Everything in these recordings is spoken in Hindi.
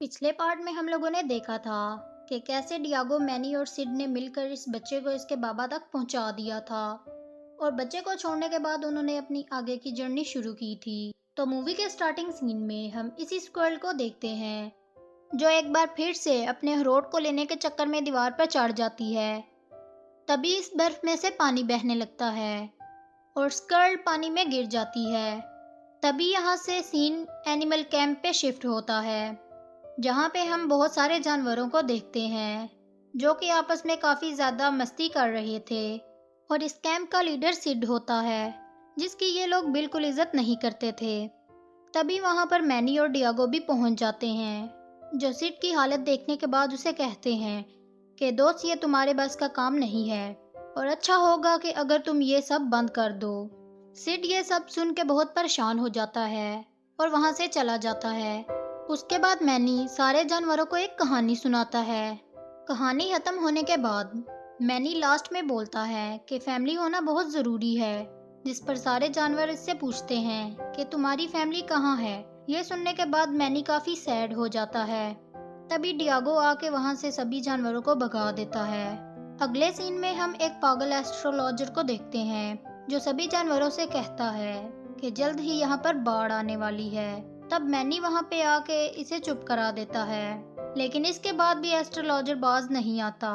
पिछले पार्ट में हम लोगों ने देखा था कि कैसे डियागो, मैनी और सिड ने मिलकर इस बच्चे को इसके बाबा तक पहुंचा दिया था और बच्चे को छोड़ने के बाद उन्होंने अपनी आगे की जर्नी शुरू की थी। तो मूवी के स्टार्टिंग सीन में हम इसी स्क्वायरल को देखते हैं जो एक बार फिर से अपने हरोट को लेने के चक्कर में दीवार पर चढ़ जाती है। तभी इस बर्फ में से पानी बहने लगता है और स्कर्ल पानी में गिर जाती है। तभी यहाँ से सीन एनिमल कैंप पे शिफ्ट होता है जहाँ पे हम बहुत सारे जानवरों को देखते हैं जो कि आपस में काफ़ी ज़्यादा मस्ती कर रहे थे। और इस कैंप का लीडर सिड होता है जिसकी ये लोग बिल्कुल इज्जत नहीं करते थे। तभी वहाँ पर मैनी और डियागो भी पहुँच जाते हैं जो सिड की हालत देखने के बाद उसे कहते हैं कि दोस्त, ये तुम्हारे बस का काम नहीं है और अच्छा होगा कि अगर तुम ये सब बंद कर दो। सिड ये सब सुन के बहुत परेशान हो जाता है और वहाँ से चला जाता है। उसके बाद मैनी सारे जानवरों को एक कहानी सुनाता है। कहानी खत्म होने के बाद मैनी लास्ट में बोलता है कि फैमिली होना बहुत ज़रूरी है, जिस पर सारे जानवर इससे पूछते हैं कि तुम्हारी फैमिली कहाँ है। ये सुनने के बाद मैनी काफ़ी सैड हो जाता है। तभी डियागो आके वहाँ से सभी जानवरों को भगा देता है। अगले सीन में हम एक पागल एस्ट्रोलॉजर को देखते हैं जो सभी जानवरों से कहता है कि जल्द ही यहाँ पर बाढ़ आने वाली है। तब मैनी वहाँ पे आके इसे चुप करा देता है, लेकिन इसके बाद भी एस्ट्रोलॉजर बाज नहीं आता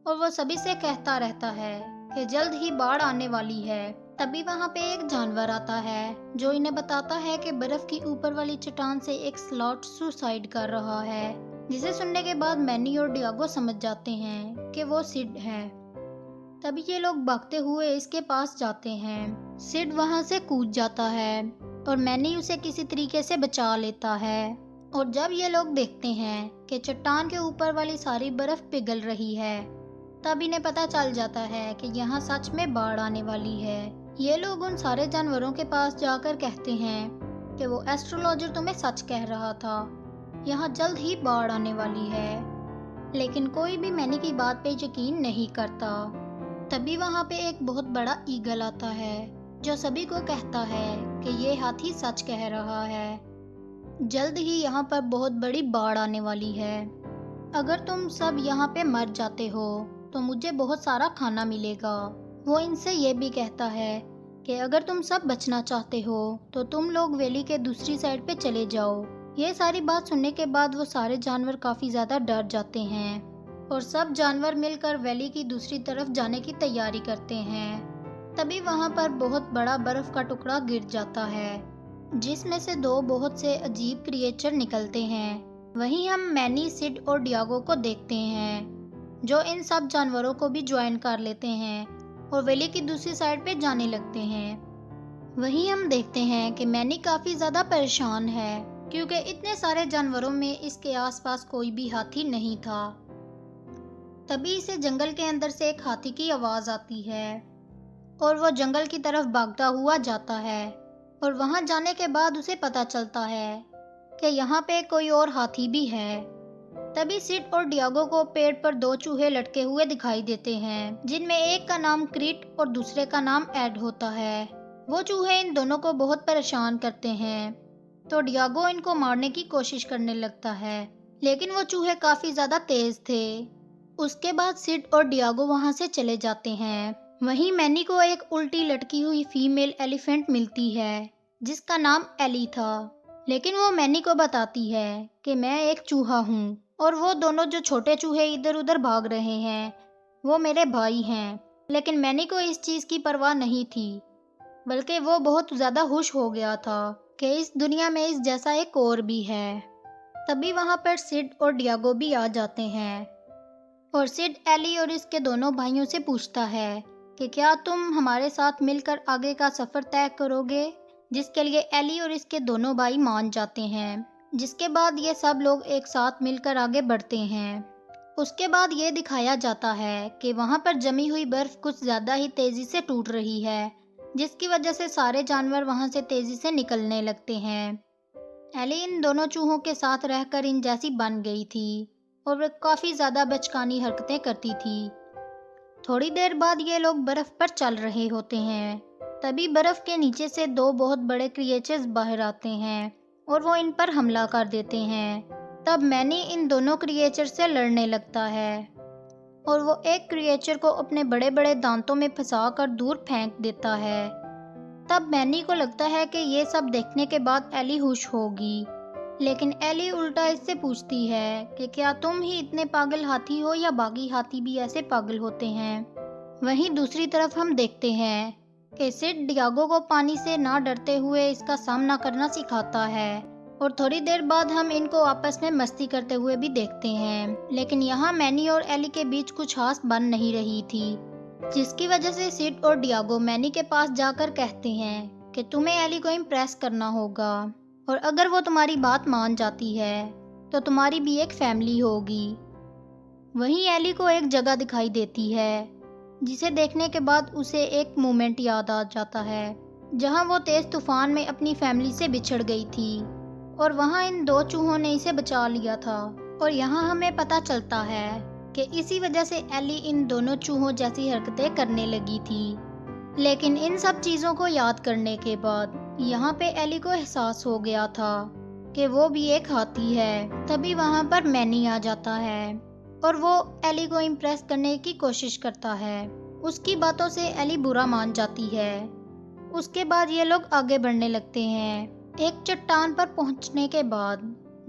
और वो सभी से कहता रहता है कि जल्द ही बाढ़ आने वाली है। तभी वहाँ पे एक जानवर आता है जो इन्हें बताता है कि बर्फ की ऊपर वाली चट्टान से एक स्लॉट सुसाइड कर रहा है, जिसे सुनने के बाद मैनी और डियागो समझ जाते हैं कि वो सिड है। तभी ये लोग भागते हुए इसके पास जाते हैं। सिड वहाँ से कूद जाता है और मैनी उसे किसी तरीके से बचा लेता है। और जब ये लोग देखते हैं कि चट्टान के ऊपर वाली सारी बर्फ पिघल रही है, तब इन्हें पता चल जाता है कि यहाँ सच में बाढ़ आने वाली है। ये लोग उन सारे जानवरों के पास जाकर कहते हैं कि वो एस्ट्रोलॉजर तुम्हें सच कह रहा था, यहाँ जल्द ही बाढ़ आने वाली है। लेकिन कोई भी मैनी की बात पे यकीन नहीं करता। तभी वहाँ पे एक बहुत बड़ा ईगल आता है जो सभी को कहता है कि ये हाथी सच कह रहा है, जल्द ही यहाँ पर बहुत बड़ी बाढ़ आने वाली है। अगर तुम सब यहाँ पे मर जाते हो तो मुझे बहुत सारा खाना मिलेगा। वो इनसे ये भी कहता है कि अगर तुम सब बचना चाहते हो तो तुम लोग वैली के दूसरी साइड पे चले जाओ। ये सारी बात सुनने के बाद वो सारे जानवर काफ़ी ज़्यादा डर जाते हैं और सब जानवर मिलकर वैली की दूसरी तरफ जाने की तैयारी करते हैं। तभी वहाँ पर बहुत बड़ा बर्फ का टुकड़ा गिर जाता है जिसमें से दो बहुत से अजीब क्रिएचर निकलते हैं। वहीं हम मैनी, सिड और डियागो को देखते हैं जो इन सब जानवरों को भी ज्वाइन कर लेते हैं और वैली की दूसरी साइड पे जाने लगते हैं। वहीं हम देखते हैं कि मैनी काफ़ी ज़्यादा परेशान है क्योंकि इतने सारे जानवरों में इसके आसपास कोई भी हाथी नहीं था। तभी इसे जंगल के अंदर से एक हाथी की आवाज़ आती है और वो जंगल की तरफ भागता हुआ जाता है और वहां जाने के बाद उसे पता चलता है कि यहाँ पे कोई और हाथी भी है। तभी सिड और डियागो को पेड़ पर दो चूहे लटके हुए दिखाई देते हैं जिनमें एक का नाम क्रीट और दूसरे का नाम एड होता है। वो चूहे इन दोनों को बहुत परेशान करते हैं तो डियागो इनको मारने की कोशिश करने लगता है, लेकिन वो चूहे काफी ज्यादा तेज थे। उसके बाद सिड और डियागो वहां से चले जाते हैं। वहीं मैनी को एक उल्टी लटकी हुई फीमेल एलिफेंट मिलती है जिसका नाम एली था, लेकिन वो मैनी को बताती है कि मैं एक चूहा हूँ और वो दोनों जो छोटे चूहे इधर उधर भाग रहे हैं वो मेरे भाई हैं। लेकिन मैनी को इस चीज़ की परवाह नहीं थी, बल्कि वो बहुत ज़्यादा खुश हो गया था कि इस दुनिया में इस जैसा एक और भी है। तभी वहाँ पर सिड और डियागो भी आ जाते हैं और सिड एली और इसके दोनों भाइयों से पूछता है कि क्या तुम हमारे साथ मिलकर आगे का सफ़र तय करोगे, जिसके लिए एली और इसके दोनों भाई मान जाते हैं। जिसके बाद ये सब लोग एक साथ मिलकर आगे बढ़ते हैं। उसके बाद ये दिखाया जाता है कि वहाँ पर जमी हुई बर्फ कुछ ज़्यादा ही तेज़ी से टूट रही है, जिसकी वजह से सारे जानवर वहाँ से तेज़ी से निकलने लगते हैं। एली इन दोनों चूहों के साथ रहकर इन जैसी बन गई थी और वे काफ़ी ज़्यादा बचकानी हरकतें करती थी। थोड़ी देर बाद ये लोग बर्फ़ पर चल रहे होते हैं। तभी बर्फ़ के नीचे से दो बहुत बड़े क्रिएचर्स बाहर आते हैं और वो इन पर हमला कर देते हैं। तब मैनी इन दोनों क्रिएचर से लड़ने लगता है और वो एक क्रिएचर को अपने बड़े बड़े दांतों में फंसाकर दूर फेंक देता है। तब मैनी को लगता है कि ये सब देखने के बाद एली खुश होगी, लेकिन एली उल्टा इससे पूछती है कि क्या तुम ही इतने पागल हाथी हो या बाकी हाथी भी ऐसे पागल होते हैं। वहीं दूसरी तरफ हम देखते हैं कि सिड डियागो को पानी से ना डरते हुए इसका सामना करना सिखाता है और थोड़ी देर बाद हम इनको आपस में मस्ती करते हुए भी देखते हैं। लेकिन यहाँ मैनी और एली के बीच कुछ खास बन नहीं रही थी, जिसकी वजह से सिड और डियागो मैनी के पास जाकर कहते हैं कि तुम्हें एली को इम्प्रेस करना होगा और अगर वो तुम्हारी बात मान जाती है तो तुम्हारी भी एक फैमिली होगी। वहीं एली को एक जगह दिखाई देती है जिसे देखने के बाद उसे एक मोमेंट याद आ जाता है जहां वो तेज तूफान में अपनी फैमिली से बिछड़ गई थी और वहां इन दो चूहों ने इसे बचा लिया था। और यहाँ हमें पता चलता है कि इसी वजह से एली इन दोनों चूहों जैसी हरकतें करने लगी थी। लेकिन इन सब चीज़ों को याद करने के बाद यहाँ पे एली को एहसास हो गया था कि वो भी एक हाथी है। तभी वहाँ पर मैनी आ जाता है और वो एली को इम्प्रेस करने की कोशिश करता है। उसकी बातों से एली बुरा मान जाती है। उसके बाद ये लोग आगे बढ़ने लगते हैं। एक चट्टान पर पहुंचने के बाद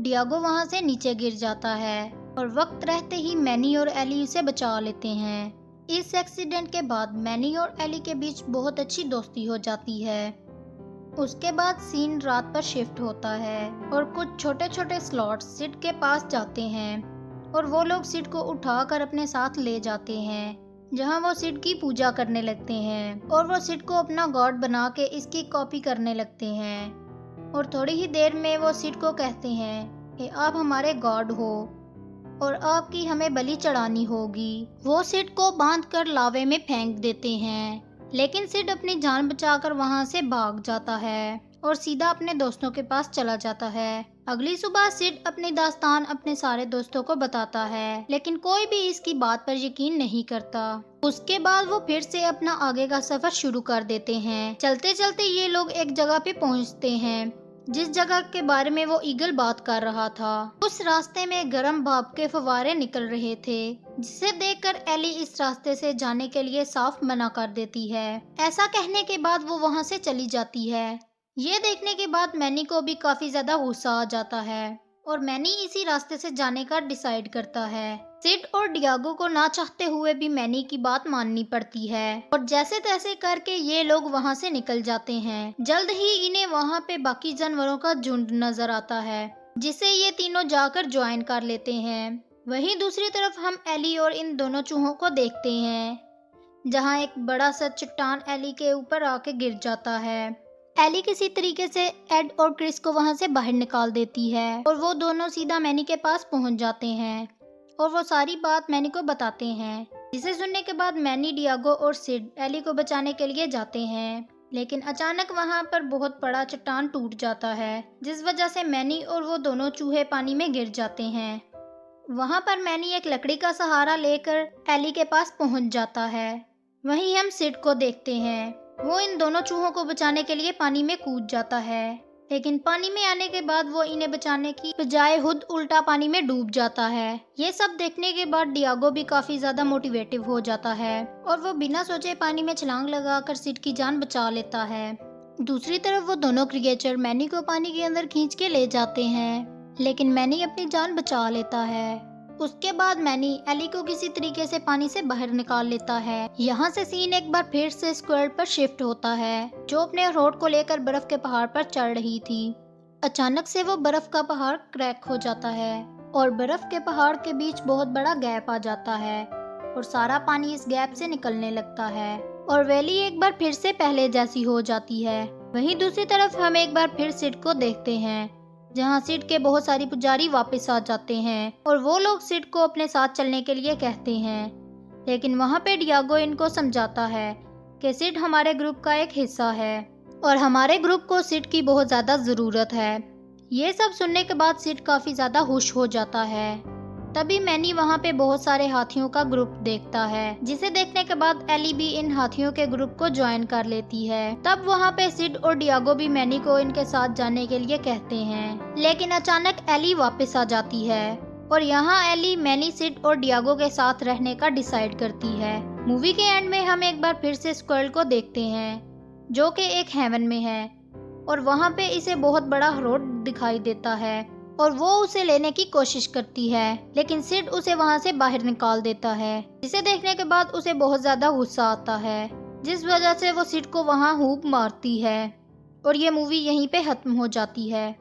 डियागो वहां से नीचे गिर जाता है और वक्त रहते ही मैनी और एली उसे बचा लेते हैं। इस एक्सीडेंट के बाद मैनी और एली के बीच बहुत अच्छी दोस्ती हो जाती है। उसके बाद सीन रात पर शिफ्ट होता है और कुछ छोटे छोटे स्लॉट्स सिड के पास जाते हैं और वो लोग सिड को उठाकर अपने साथ ले जाते हैं, जहां वो सिड की पूजा करने लगते हैं और वो सिड को अपना गॉड बना के इसकी कॉपी करने लगते हैं। और थोड़ी ही देर में वो सिड को कहते हैं कि आप हमारे गॉड हो और आपकी हमें बलि चढ़ानी होगी। वो सिड को बांधकर लावे में फेंक देते हैं, लेकिन सिड अपनी जान बचाकर वहां से भाग जाता है और सीधा अपने दोस्तों के पास चला जाता है। अगली सुबह सिड अपनी दास्तान अपने सारे दोस्तों को बताता है, लेकिन कोई भी इसकी बात पर यकीन नहीं करता। उसके बाद वो फिर से अपना आगे का सफर शुरू कर देते हैं। चलते चलते ये लोग एक जगह पे पहुंचते हैं जिस जगह के बारे में वो ईगल बात कर रहा था। उस रास्ते में गर्म भाप के फव्वारे निकल रहे थे, जिसे देखकर एली इस रास्ते से जाने के लिए साफ मना कर देती है। ऐसा कहने के बाद वो वहां से चली जाती है। ये देखने के बाद मैनी को भी काफी ज्यादा गुस्सा आ जाता है और मैनी इसी रास्ते से जाने का डिसाइड करता है। सिड और डियागो को ना चाहते हुए भी मैनी की बात माननी पड़ती है और जैसे तैसे करके ये लोग वहां से निकल जाते हैं। जल्द ही इन्हें वहां पे बाकी जानवरों का झुंड नजर आता है, जिसे ये तीनों जाकर ज्वाइन कर लेते हैं। वहीं दूसरी तरफ हम एली और इन दोनों चूहों को देखते हैं, जहाँ एक बड़ा सा चट्टान एली के ऊपर आके गिर जाता है। एली किसी तरीके से एड और क्रिस को वहां से बाहर निकाल देती है और वो दोनों सीधा मैनी के पास पहुंच जाते हैं और वो सारी बात मैनी को बताते हैं, जिसे सुनने के बाद मैनी, डियागो और सिड एली को बचाने के लिए जाते हैं। लेकिन अचानक वहां पर बहुत बड़ा चट्टान टूट जाता है, जिस वजह से मैनी और वो दोनों चूहे पानी में गिर जाते हैं। वहां पर मैनी एक लकड़ी का सहारा लेकर एली के पास पहुंच जाता है। वहीं हम सिड को देखते हैं, वो इन दोनों चूहों को बचाने के लिए पानी में कूद जाता है, लेकिन पानी में आने के बाद वो इन्हें बचाने की बजाय खुद उल्टा पानी में डूब जाता है। ये सब देखने के बाद डियागो भी काफी ज्यादा मोटिवेटिव हो जाता है और वो बिना सोचे पानी में छलांग लगाकर सिड की जान बचा लेता है। दूसरी तरफ वो दोनों क्रिएचर मैनी को पानी के अंदर खींच के ले जाते हैं, लेकिन मैनी अपनी जान बचा लेता है। उसके बाद मैनी एली को किसी तरीके से पानी से बाहर निकाल लेता है। यहाँ से सीन एक बार फिर से स्क्वायर पर शिफ्ट होता है, जो अपने अखरोट को लेकर बर्फ के पहाड़ पर चढ़ रही थी। अचानक से वो बर्फ का पहाड़ क्रैक हो जाता है और बर्फ के पहाड़ के बीच बहुत बड़ा गैप आ जाता है और सारा पानी इस गैप से निकलने लगता है और वैली एक बार फिर से पहले जैसी हो जाती है। वहीं दूसरी तरफ हम एक बार फिर सिड को देखते हैं, जहाँ सिड के बहुत सारी पुजारी वापस आ जाते हैं और वो लोग सिड को अपने साथ चलने के लिए कहते हैं। लेकिन वहाँ पे डियागो इनको समझाता है कि सिड हमारे ग्रुप का एक हिस्सा है और हमारे ग्रुप को सिड की बहुत ज़्यादा ज़रूरत है। ये सब सुनने के बाद सिड काफ़ी ज़्यादा खुश हो जाता है। तभी मैनी वहाँ पे बहुत सारे हाथियों का ग्रुप देखता है, जिसे देखने के बाद एली भी इन हाथियों के ग्रुप को ज्वाइन कर लेती है। तब वहाँ पे सिड और डियागो भी मैनी को इनके साथ जाने के लिए कहते हैं, लेकिन अचानक एली वापस आ जाती है और यहाँ एली मैनी, सिड और डियागो के साथ रहने का डिसाइड करती है। मूवी के एंड में हम एक बार फिर से स्क्विरल को देखते हैं, जो कि एक हेवन में है और वहाँ पे इसे बहुत बड़ा रोड दिखाई देता है और वो उसे लेने की कोशिश करती है, लेकिन सिड उसे वहाँ से बाहर निकाल देता है, जिसे देखने के बाद उसे बहुत ज्यादा गुस्सा आता है, जिस वजह से वो सिड को वहाँ हुक मारती है और ये मूवी यहीं पे खत्म हो जाती है।